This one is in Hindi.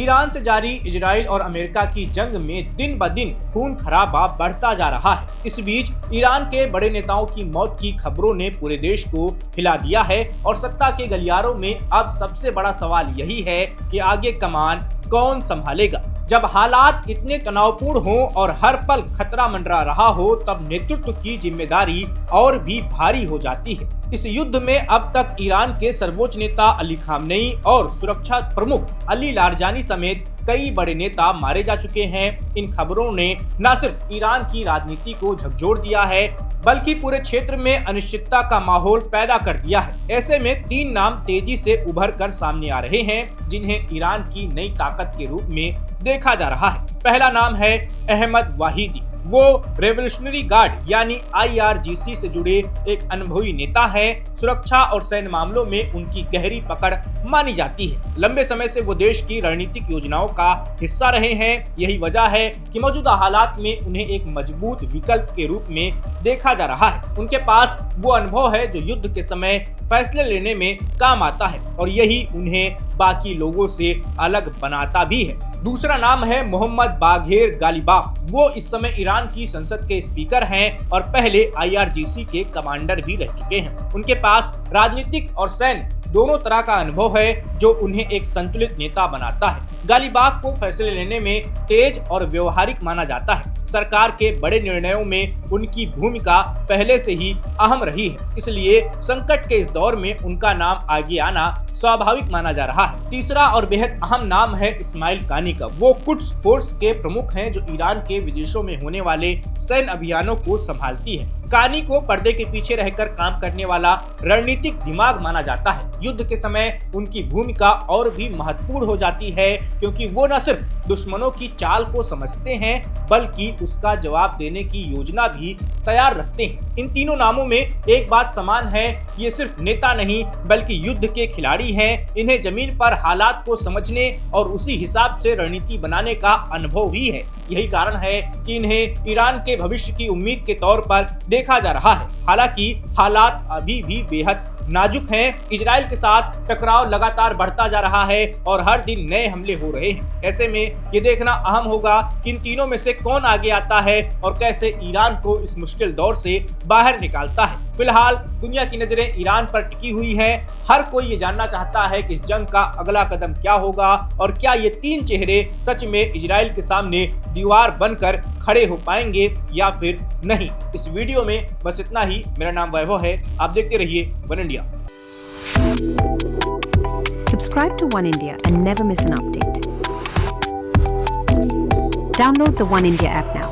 ईरान से जारी इजराइल और अमेरिका की जंग में दिन ब दिन खून खराबा बढ़ता जा रहा है। इस बीच ईरान के बड़े नेताओं की मौत की खबरों ने पूरे देश को हिला दिया है और सत्ता के गलियारों में अब सबसे बड़ा सवाल यही है कि आगे कमान कौन संभालेगा। जब हालात इतने तनावपूर्ण हों और हर पल खतरा मंडरा रहा हो, तब नेतृत्व की जिम्मेदारी और भी भारी हो जाती है। इस युद्ध में अब तक ईरान के सर्वोच्च नेता अली खामनेई और सुरक्षा प्रमुख अली लारजानी समेत कई बड़े नेता मारे जा चुके हैं। इन खबरों ने न सिर्फ ईरान की राजनीति को झकझोर दिया है, बल्कि पूरे क्षेत्र में अनिश्चितता का माहौल पैदा कर दिया है। ऐसे में 3 नाम तेजी से उभर कर सामने आ रहे हैं, जिन्हें ईरान की नई ताकत के रूप में देखा जा रहा है। पहला नाम है अहमद वाहिदी। वो रेवोल्यूशनरी गार्ड यानी IRGC से जुड़े एक अनुभवी नेता है। सुरक्षा और सैन्य मामलों में उनकी गहरी पकड़ मानी जाती है। लंबे समय से वो देश की रणनीतिक योजनाओं का हिस्सा रहे हैं। यही वजह है कि मौजूदा हालात में उन्हें एक मजबूत विकल्प के रूप में देखा जा रहा है। उनके पास वो अनुभव है जो युद्ध के समय फैसले लेने में काम आता है और यही उन्हें बाकी लोगों से अलग बनाता भी है। दूसरा नाम है मोहम्मद बाघेर गालिबाफ। वो इस समय ईरान की संसद के स्पीकर हैं और पहले IRGC के कमांडर भी रह चुके हैं। उनके पास राजनीतिक और सैन्य दोनों तरह का अनुभव है जो उन्हें एक संतुलित नेता बनाता है। गालिबाफ को फैसले लेने में तेज और व्यवहारिक माना जाता है। सरकार के बड़े निर्णयों में उनकी भूमिका पहले से ही अहम रही है, इसलिए संकट के इस दौर में उनका नाम आगे आना स्वाभाविक माना जा रहा है। तीसरा और बेहद अहम नाम है इस्माइल कानी का। वो कुड्स फोर्स के प्रमुख हैं जो ईरान के विदेशों में होने वाले सैन्य अभियानों को संभालती है। कानी को पर्दे के पीछे रहकर काम करने वाला रणनीतिक दिमाग माना जाता है। युद्ध के समय उनकी भूमिका और भी महत्वपूर्ण हो जाती है, क्योंकि वो न सिर्फ दुश्मनों की चाल को समझते हैं, बल्कि उसका जवाब देने की योजना भी तैयार रखते हैं। इन तीनों नामों में एक बात समान है कि ये सिर्फ नेता नहीं बल्कि युद्ध के खिलाड़ी हैं। इन्हें जमीन पर हालात को समझने और उसी हिसाब से रणनीति बनाने का अनुभव भी है। यही कारण है कि इन्हें ईरान के भविष्य की उम्मीद के तौर पर देखा जा रहा है। हालांकि हालात अभी भी बेहद नाजुक हैं। इजराइल के साथ टकराव लगातार बढ़ता जा रहा है और हर दिन नए हमले हो रहे हैं। ऐसे में ये देखना अहम होगा कि इन तीनों में से कौन आगे आता है और कैसे ईरान को इस मुश्किल दौर से बाहर निकालता है। फिलहाल दुनिया की नजरें ईरान पर टिकी हुई हैं। हर कोई ये जानना चाहता है कि इस जंग का अगला कदम क्या होगा और क्या ये 3 चेहरे सच में इजराइल के सामने दीवार बनकर खड़े हो पाएंगे या फिर नहीं। इस वीडियो में बस इतना ही। मेरा नाम वैभव है, आप देखते रहिए one India. Subscribe to One India and never miss an update. Download the One India app now.